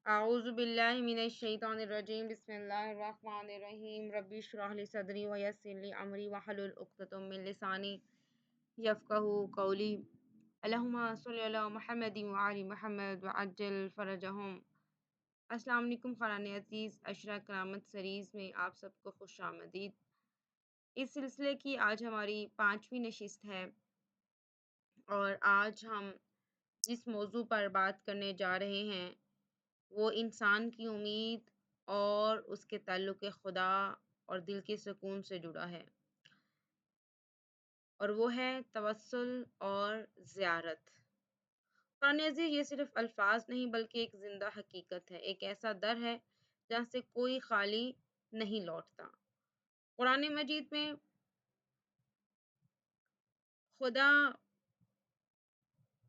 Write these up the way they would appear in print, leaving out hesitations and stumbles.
اعوذ باللہ من الشیطان الرجیم بسم اللہ الرحمن الرحیم ربی اشرح لی صدری ویسر لی امری واحلل عقدۃ من لسانی یفقہوا قولی اللہم صلی علی محمد وعلی محمد وعجل فرجہم۔ السلام علیکم خران عزیز، عشرہ کرامت سیریز میں آپ سب کو خوش آمدید۔ اس سلسلے کی آج ہماری 5ویں نشست ہے اور آج ہم جس موضوع پر بات کرنے جا رہے ہیں وہ انسان کی امید اور اس کے تعلق خدا اور دل کے سکون سے جڑا ہے، اور وہ ہے توسل اور زیارت۔ قرآن عزیز یہ صرف الفاظ نہیں بلکہ ایک زندہ حقیقت ہے، ایک ایسا در ہے جہاں سے کوئی خالی نہیں لوٹتا۔ قرآن مجید میں خدا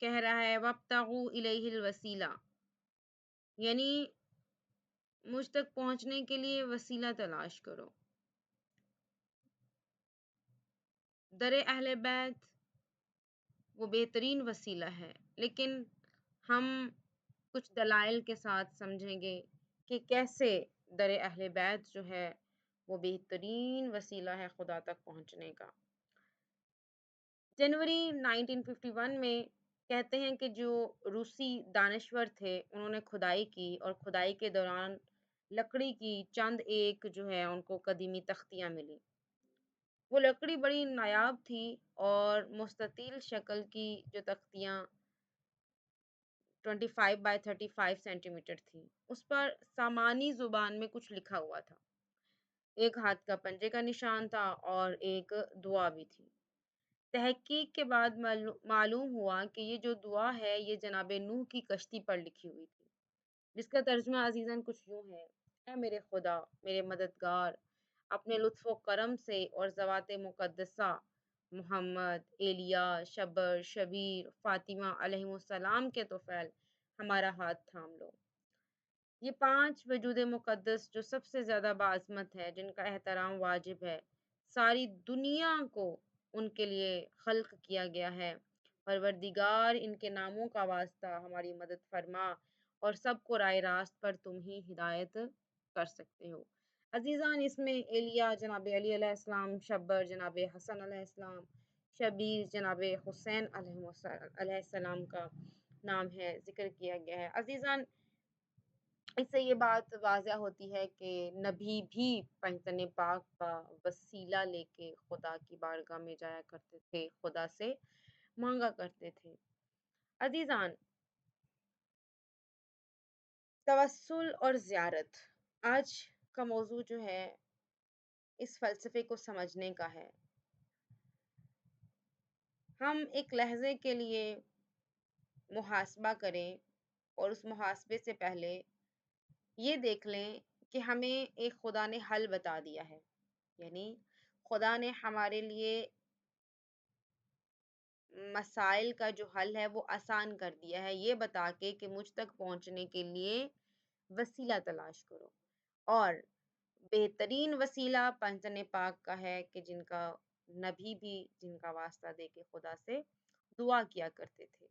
کہہ رہا ہے وَابْتَغُوا إِلَيْهِ الْوَسِيلَةَ، یعنی مجھ تک پہنچنے کے لیے وسیلہ تلاش کرو۔ در اہل بیت وہ بہترین وسیلہ ہے، لیکن ہم کچھ دلائل کے ساتھ سمجھیں گے کہ کیسے در اہل بیت جو ہے وہ بہترین وسیلہ ہے خدا تک پہنچنے کا۔ جنوری 1951 میں کہتے ہیں کہ جو روسی دانشور تھے انہوں نے کھدائی کی، اور کھدائی کے دوران لکڑی کی چند ایک جو ہے ان کو قدیمی تختیاں ملی۔ وہ لکڑی بڑی نایاب تھی اور مستطیل شکل کی جو تختیاں 25 بائی 35 سینٹی میٹر تھی، اس پر سامانی زبان میں کچھ لکھا ہوا تھا۔ ایک ہاتھ کا پنجے کا نشان تھا اور ایک دعا بھی تھی۔ تحقیق کے بعد معلوم ہوا کہ یہ جو دعا ہے یہ جناب نوح کی کشتی پر لکھی ہوئی تھی، جس کا ترجمہ عزیزاً کچھ یوں ہے: اے میرے خدا، میرے مددگار، اپنے لطف و کرم سے اور ذوات مقدسہ محمد، ایلیا، شبر، شبیر، فاطمہ علیہ السلام کے طفیل ہمارا ہاتھ تھام لو۔ یہ 5 وجود مقدس جو سب سے زیادہ باعظمت ہے، جن کا احترام واجب ہے، ساری دنیا کو ان کے لیے خلق کیا گیا ہے۔ پروردگار، ان کے ناموں کا واسطہ ہماری مدد فرما اور سب کو راہ راست پر تم ہی ہدایت کر سکتے ہو۔ عزیزان، اس میں ایلیا جناب علی علیہ السلام، شبر جناب حسن علیہ السلام، شبیر جناب حسین علیہ السلام کا نام ہے، ذکر کیا گیا ہے۔ عزیزان، اس سے یہ بات واضح ہوتی ہے کہ نبی بھی پنجتن پاک کا وسیلہ لے کے خدا کی بارگاہ میں جایا کرتے تھے، خدا سے مانگا کرتے تھے۔ عزیزان، توسل اور زیارت آج کا موضوع جو ہے اس فلسفے کو سمجھنے کا ہے۔ ہم ایک لحظے کے لیے محاسبہ کریں اور اس محاسبے سے پہلے یہ دیکھ لیں کہ ہمیں ایک خدا نے حل بتا دیا ہے، یعنی خدا نے ہمارے لیے مسائل کا جو حل ہے وہ آسان کر دیا ہے، یہ بتا کے کہ مجھ تک پہنچنے کے لیے وسیلہ تلاش کرو۔ اور بہترین وسیلہ پنجتن پاک کا ہے کہ جن کا نبی بھی جن کا واسطہ دے کے خدا سے دعا کیا کرتے تھے۔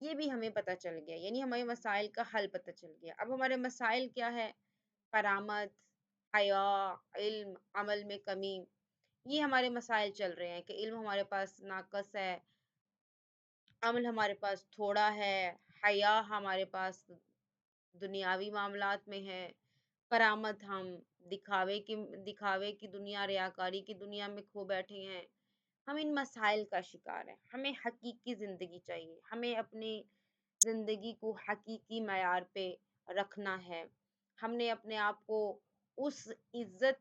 یہ بھی ہمیں پتہ چل گیا، یعنی ہمارے مسائل کا حل پتہ چل گیا۔ اب ہمارے مسائل کیا ہے؟ کرامت، حیا، علم، عمل میں کمی، یہ ہمارے مسائل چل رہے ہیں کہ علم ہمارے پاس ناقص ہے، عمل ہمارے پاس تھوڑا ہے، حیا ہمارے پاس دنیاوی معاملات میں ہے، کرامت ہم دکھاوے کی دنیا، ریاکاری کی دنیا میں کھو بیٹھے ہیں۔ ہم ان مسائل کا شکار ہیں۔ ہمیں حقیقی زندگی چاہیے، ہمیں اپنی زندگی کو حقیقی معیار پہ رکھنا ہے۔ ہم نے اپنے آپ کو اس عزت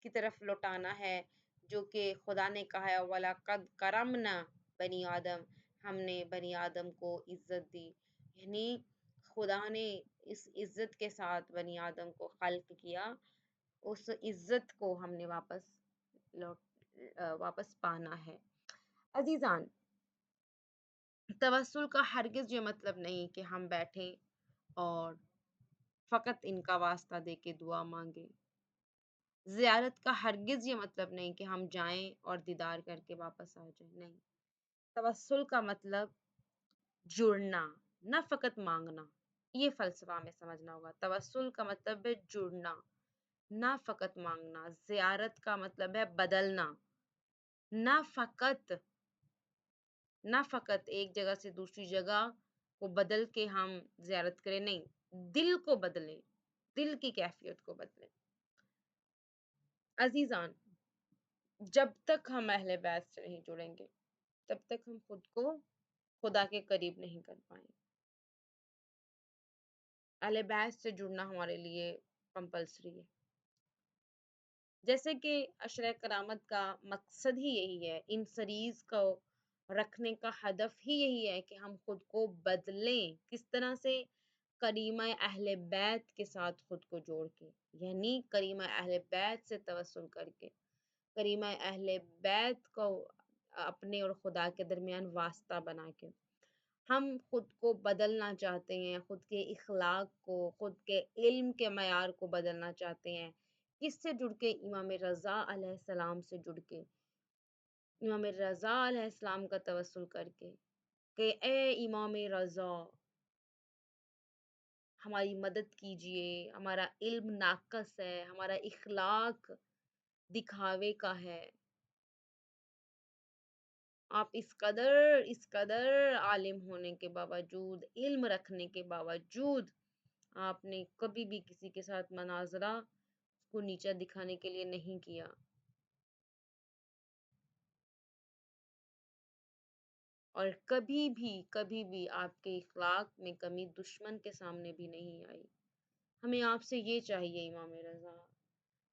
کی طرف لوٹانا ہے جو کہ خدا نے کہا ہے وَلَقَدْ كَرَمْنَا بنی آدم، ہم نے بنی آدم کو عزت دی، یعنی خدا نے اس عزت کے ساتھ بنی آدم کو خلق کیا، اس عزت کو ہم نے واپس پانا ہے۔ عزیزان، توسل کا ہرگز یہ مطلب نہیں کہ ہم بیٹھیں اور فقط ان کا واسطہ دے کے دعا مانگیں۔ زیارت کا ہرگز یہ مطلب نہیں کہ ہم جائیں اور دیدار کر کے واپس آ جائیں، نہیں۔ توسل کا مطلب جڑنا، نہ فقط مانگنا۔ ये फ़लसफ़ा हमें समझना होगा। तवस्सुल का मतलब है जुड़ना, ना फ़कत माँगना। ज़ियारत का मतलब है बदलना, ना फ़कत एक जगह से दूसरी जगह को बदल के हम ज़ियारत करें, नहीं, दिल को बदलें, दिल की कैफ़ियत को बदलें। अज़ीज़ान, जब तक हम अहले बैत से नहीं जुड़ेंगे, तब तक हम खुद को खुदा के करीब नहीं कर पाएँगे। अहले बैत से जुड़ना हमारे लिए कंपल्सरी है। जैसे कि अशरे करामत का मकसद ही यही है, इन सीरीज को रखने का हदफ ही यही है कि हम खुद को बदलें। किस तरह से? करीमा अहले बैत के साथ खुद को जोड़ के, यानी करीमा अहले बैत से तवस्सुल करके, करीमा अहले बैत को अपने और खुदा के दरमियान वास्ता बना के हम खुद को बदलना चाहते हैं, खुद के इखलाक को, खुद के इल्म के मयार को बदलना चाहते हैं। किससे जुड़ के? इमाम रज़ा अलैहिस्सलाम से जुड़ के, इमाम रज़ा अलैहिस्सलाम का तवस्सुल करके कि ए इमाम रज़ा, हमारी मदद कीजिए, हमारा इल्म नाक़स है, हमारा इखलाक दिखावे का है। आप इस कदर आलिम होने के बावजूद, इल्म रखने के बावजूद, आपने कभी भी किसी के साथ मनाज़रा को नीचा दिखाने के लिए नहीं किया। और कभी भी आपके इखलाक में कमी दुश्मन के सामने भी नहीं आई। हमें आपसे ये चाहिए इमाम रज़ा,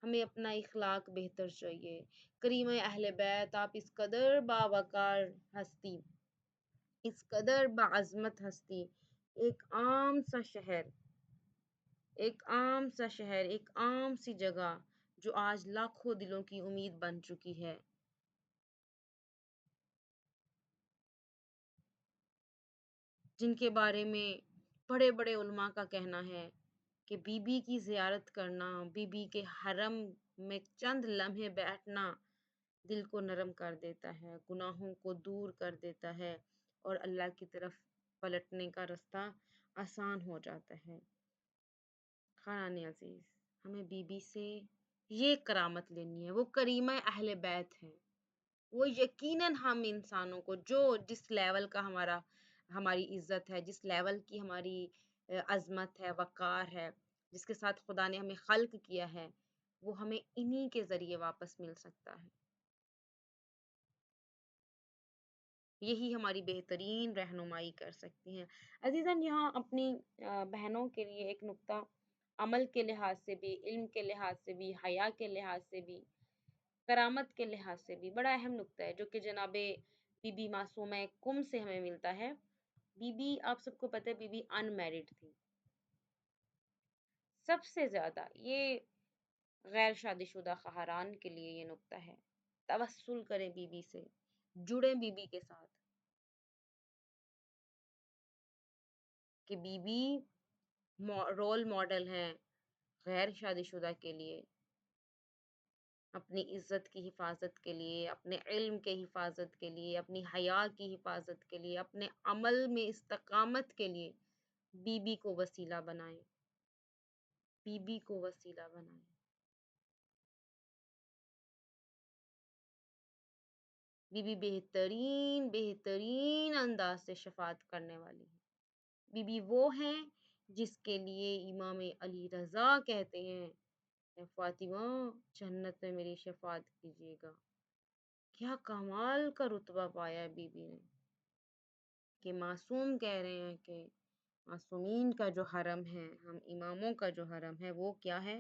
हमें अपना इखलाक बेहतर चाहिए। करीम अहले बैत, आप इस कदर बावक़ार हस्ती, इस कदर बाअज़मत हस्ती, एक आम सा शहर, एक आम सी जगह जो आज लाखों दिलों की उम्मीद बन चुकी है, जिनके बारे में बड़े-बड़े उलमा का कहना है कि बीबी की ज़ियारत करना, बीबी के हरम में चंद लम्हे बैठना दिल को नरम कर देता है, गुनाहों को दूर कर देता है और अल्लाह की तरफ पलटने का रास्ता आसान हो जाता है। ख़ानान अज़ीज़, हमें बीबी से ये करामत लेनी है, वो करीमा अहले बैत है। वो यकीनन हम इंसानों को, जो जिस लेवल का हमारी इज्जत है, जिस लेवल की हमारी अज़मत है, वक़ार है, जिसके साथ खुदा ने हमें ख़ल्क़ किया है, वो हमें इन्हीं के ज़रिए वापस मिल सकता है। यही हमारी बेहतरीन रहनुमाई कर सकती हैं। अज़ीज़ान, यहाँ अपनी बहनों के लिए एक नुक्ता, अमल के लिहाज से भी, इल्म के लिहाज से भी, हया के लिहाज से भी, करामत के लिहाज से भी बड़ा अहम नुक्ता है, जो कि जनाबे बीबी मासूमा कुम से हमें मिलता है। बीबी, आप सबको पता है, बीबी अनमैरिड थी। सबसे ज़्यादा ये गैर शादीशुदा ख़ाहरान के लिए ये नुक्ता है। तवस्सुल करें बीबी से, जुड़ें बीबी के साथ, कि बीबी रोल मॉडल हैं गैर शादीशुदा के लिए, अपनी इज़्ज़त की हिफाज़त के लिए, अपने इल्म के हिफाज़त के लिए, अपनी हया की हिफाज़त के लिए, अपने अमल में इस्तकामत के लिए बीबी को वसीला बनाएं, बीबी को वसीला बनाएं। बीबी बेहतरीन बेहतरीन अंदाज से शफात करने वाली है। बीबी वो हैं जिसके लिए इमाम अली रज़ा कहते हैं, "ए फातिमा, जन्नत में मेरी शफात कीजिएगा।" क्या कमाल का रुतबा पाया है बीबी ने, कि मासूम कह रहे हैं कि मासूमीन का जो हरम है, हम इमामों का जो हरम है, वो क्या है?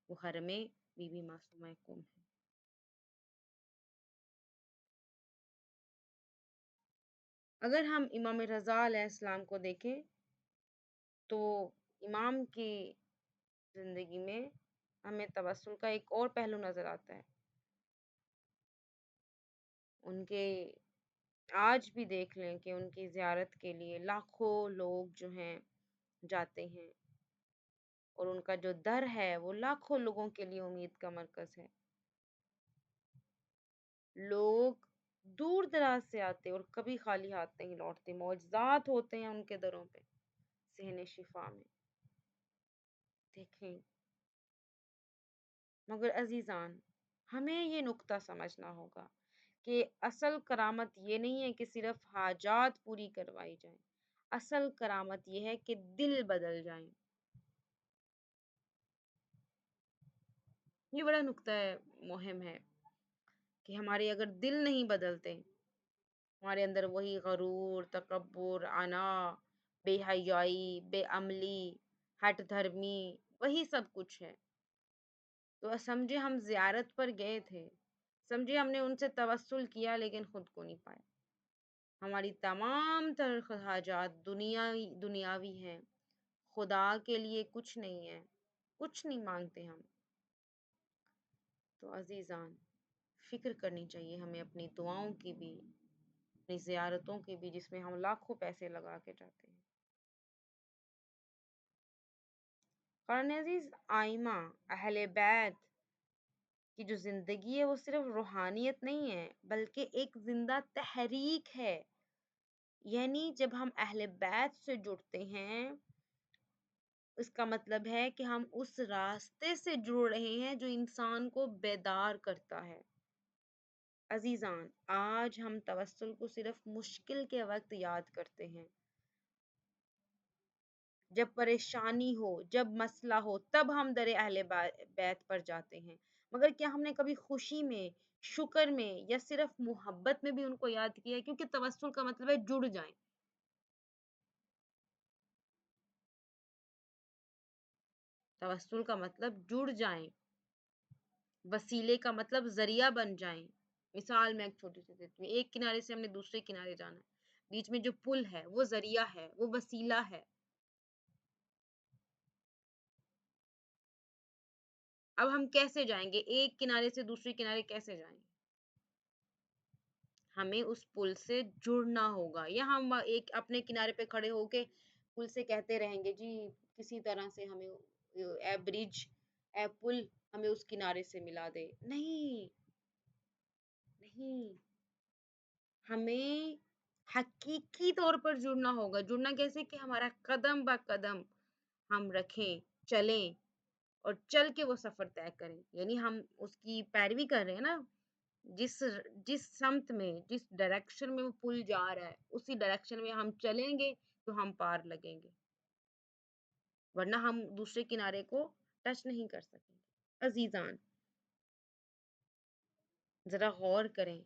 वो हरमे बीबी मासूमा कुम है। अगर हम इमाम रज़ा अलैहिस्सलाम को देखें, तो इमाम की ज़िंदगी में हमें तवस्सुल का एक और पहलू नज़र आता है। उनके आज भी देख लें कि उनकी ज़ियारत के लिए लाखों लोग जो हैं जाते हैं, और उनका जो दर है वो लाखों लोगों के लिए उम्मीद का मरकज़ है। लोग दूर दराज से आते और कभी खाली हाथ नहीं लौटते, मौजज़ात होते हैं उनके दरों पे। ज़हन शिफा में। देखें, मगर अज़ीज़ान, हमें ये नुक्ता समझना होगा कि असल करामत ये नहीं है कि सिर्फ हाजात पूरी करवाई जाएं। असल करामत ये है कि दिल बदल जाएं। ये बड़ा नुक्ता है, मुहिम है कि हमारे अगर दिल नहीं बदलते, हमारे अंदर वही गरूर, तकब्बुर, अना, बेहयाई, बेअमली, हठ धर्मी, वही सब कुछ है। तो समझे हम ज़ियारत पर गए थे, समझे हमने उनसे तवस्सुल किया लेकिन खुद को नहीं पाया। हमारी तमाम तर हाजात दुनियावी हैं, खुदा के लिए कुछ नहीं है, कुछ नहीं मांगते हम। तो अजीज़ान, फिक्र करनी चाहिए हमें अपनी दुआओं की भी, अपनी ज़ियारतों की भी, जिसमें हम लाखों पैसे लगा के जाते हैं। कुरान अजीज आइमा अहले बैत की जो जिंदगी है वो सिर्फ रूहानियत नहीं है, बल्कि एक जिंदा तहरीक है। यानी जब हम अहले बैत से जुड़ते हैं, इसका मतलब है कि हम उस रास्ते से जुड़ रहे हैं जो इंसान को बेदार करता है। अजीजान, आज हम तवस्सुल को सिर्फ मुश्किल के वक्त याद करते हैं, जब परेशानी हो, जब मसला हो, तब हम दरे अहले बैत पर जाते हैं। मगर क्या हमने कभी खुशी में, शुक्र में या सिर्फ मोहब्बत में भी उनको याद किया है? क्योंकि तवस्सुल का मतलब है जुड़ जाएं। तवस्सुल का मतलब जुड़ जाएं, वसीले का मतलब जरिया बन जाएं। मिसाल मैं एक छोटी सी देती हूँ, एक किनारे से हमने दूसरे किनारे जाना है, बीच में जो पुल है वो जरिया है, वो वसीला है। अब हम कैसे जाएंगे, एक किनारे से दूसरे किनारे कैसे जाएंगे? हमें उस पुल से जुड़ना होगा, या हम एक अपने किनारे पे खड़े होके पुल से कहते रहेंगे जी किसी तरह से हमें ए ब्रिज, ए पुल हमें उस किनारे से मिला दे। नहीं, नहीं, हमें हकीकी तौर पर जुड़ना होगा। जुड़ना कैसे? कि हमारा कदम ब कदम हम रखें, चलें और चल के वो सफर तय करें। यानी हम उसकी पैरवी कर रहे हैं ना, जिस जिस समत में, जिस डायरेक्शन में वो पुल जा रहा है, उसी डायरेक्शन में हम चलेंगे तो हम पार लगेंगे, वरना हम दूसरे किनारे को टच नहीं कर सकेंगे। अजीजान, जरा गौर करें,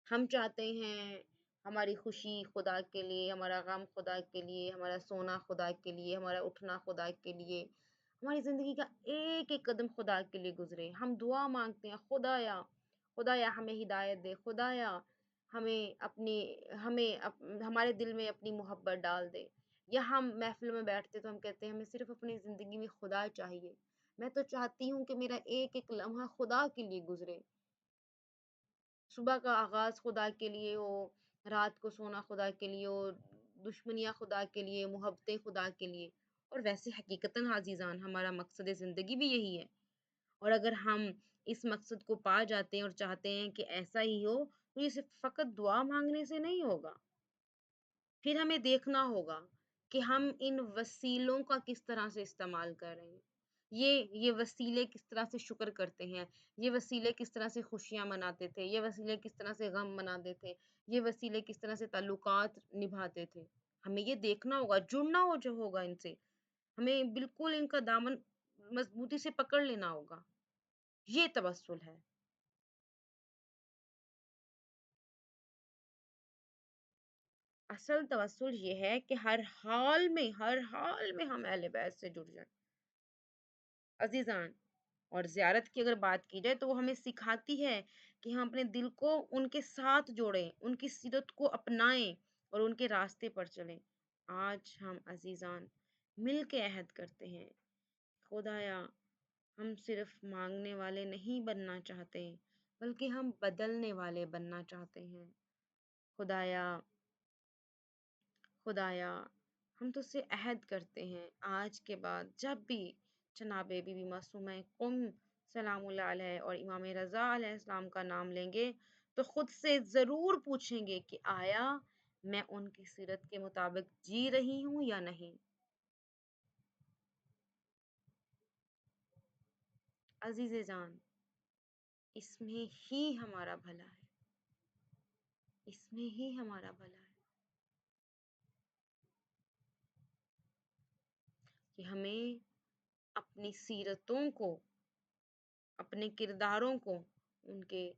हम चाहते हैं हमारी खुशी खुदा के लिए, हमारा गम खुदा के लिए, हमारा सोना खुदा के लिए, हमारा उठना खुदा के लिए, हमारी जिंदगी का एक एक कदम खुदा के लिए गुजरे। हम दुआ मांगते हैं, खुदाया, खुदाया हमें हिदायत दे, खुदाया हमें अपनी, हमारे दिल में अपनी मोहब्बत डाल दे। या हम महफिल में बैठते तो हम कहते हैं हमें सिर्फ अपनी जिंदगी में खुदा चाहिए। मैं तो चाहती हूँ कि मेरा एक एक लम्हा खुदा के लिए गुजरे, सुबह का आगाज खुदा के लिए हो, रात को सोना खुदा के लिए हो, दुश्मनियाँ खुदा के लिए, मोहब्बतें खुदा के लिए। और वैसे हकीकतन अजीजान, हमारा मकसद ज़िंदगी भी यही है। और अगर हम इस मकसद को पा जाते हैं और चाहते हैं कि ऐसा ही हो, तो ये सिर्फ फ़कत दुआ मांगने से नहीं होगा। फिर हमें देखना होगा कि हम इन वसीलों का किस तरह से इस्तेमाल कर रहे हैं। ये वसीले किस तरह से शुक्र करते हैं, ये वसीले किस तरह से खुशियाँ मनाते थे, ये वसीले किस तरह से गम मनाते थे, ये वसीले किस तरह से ताल्लुकात निभाते थे। हमें ये देखना होगा, जुड़ना हो जो होगा इनसे। हमें बिल्कुल इनका दामन मज़बूती से पकड़ लेना होगा। ये तवस्सुल है। असल तवस्सुल ये है कि हर हाल में हम अहले बैत से जुड़ जाएँ। अज़ीज़ान, और ज़ियारत की अगर बात की जाए तो वो हमें सिखाती है कि हम अपने दिल को उनके साथ जोड़ें, उनकी सीरत को अपनाएं और उनके रास्ते पर चलें। आज हम अज़ीज़ान मिल के अहद करते हैं, खुदाया हम सिर्फ मांगने वाले नहीं बनना चाहते, बल्कि हम बदलने वाले बनना चाहते हैं। खुदाया, खुदाया हम तुझसे अहद करते हैं, आज के बाद जब भी जनाबे बीबी मासूमा कुम सलामुल्लाह अलैह और इमाम रज़ा अलैहिस्सलाम का नाम लेंगे, तो खुद से ज़रूर पूछेंगे कि आया میں ان کی سیرت کے مطابق جی رہی ہوں یا نہیں؟ عزیز جان، اس میں ہی ہمارا بھلا ہے، اس میں ہی ہمارا بھلا ہے کہ ہمیں اپنی سیرتوں کو، اپنے کرداروں کو ان کے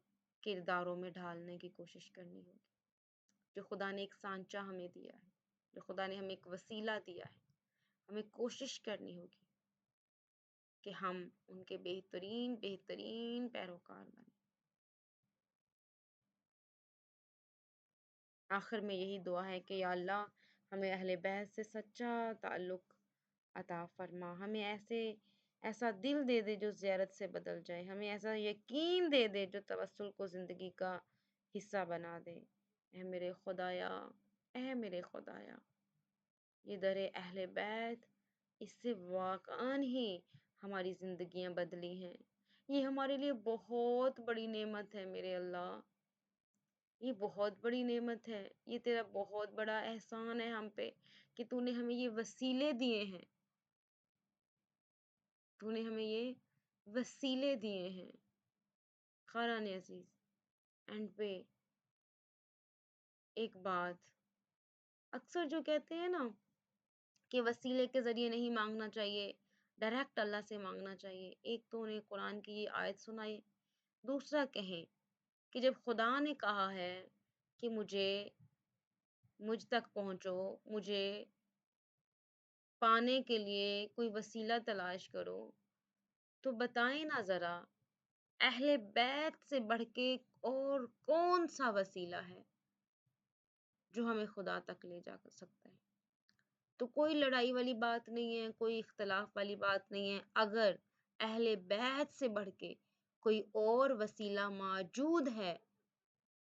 کرداروں میں ڈھالنے کی کوشش کرنی ہوگی۔ جو خدا نے ایک سانچہ ہمیں دیا ہے، جو خدا نے ہمیں ایک وسیلہ دیا ہے، ہمیں کوشش کرنی ہوگی کہ ہم ان کے بہترین بہترین پیروکار بنیں۔ آخر میں یہی دعا ہے کہ یا اللہ، ہمیں اہل بیت سے سچا تعلق عطا فرما، ہمیں ایسا دل دے دے جو زیارت سے بدل جائے، ہمیں ایسا یقین دے دے جو توسل کو زندگی کا حصہ بنا دے۔ اے میرے خدایا، اے میرے خدایا، یہ در اہل بیت، اس سے واقعاً ہی ہماری زندگیاں بدلی ہیں۔ یہ ہمارے لیے بہت بڑی نعمت ہے میرے اللہ، یہ بہت بڑی نعمت ہے، یہ تیرا بہت بڑا احسان ہے ہم پہ کہ تو نے ہمیں یہ وسیلے دیے ہیں، تو نے ہمیں یہ وسیلے دیے ہیں۔ خاران عزیز، اینڈ پہ ایک بات، اکثر جو کہتے ہیں نا کہ وسیلے کے ذریعے نہیں مانگنا چاہیے، ڈائریکٹ اللہ سے مانگنا چاہیے، ایک تو انہیں قرآن کی یہ آیت سنائی، دوسرا کہیں کہ جب خدا نے کہا ہے کہ مجھ تک پہنچو، مجھے پانے کے لیے کوئی وسیلہ تلاش کرو، تو بتائیں نا ذرا، اہل بیت سے بڑھ کے اور کون سا وسیلہ ہے جو ہمیں خدا تک لے جا سکتا ہے؟ تو کوئی لڑائی والی بات نہیں ہے، کوئی اختلاف والی بات نہیں ہے، اگر اہل بیت سے بڑھ کے کوئی اور وسیلہ موجود ہے،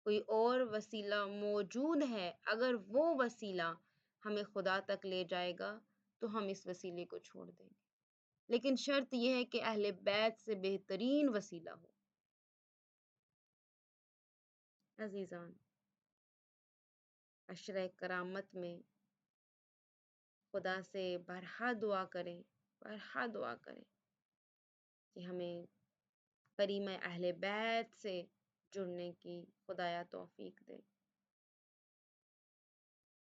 کوئی اور وسیلہ موجود ہے، اگر وہ وسیلہ ہمیں خدا تک لے جائے گا تو ہم اس وسیلے کو چھوڑ دیں گے، لیکن شرط یہ ہے کہ اہل بیت سے بہترین وسیلہ ہو۔ عزیزان، عشرہ کرامت میں خدا سے بارہا دعا کریں کہ ہمیں کریم اہل بیت سے جڑنے کی خدایا توفیق دے،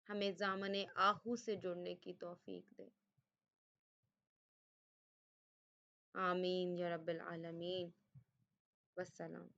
ہمیں دامن آہو سے جڑنے کی توفیق دے۔ آمین یا رب العالمین۔ والسلام۔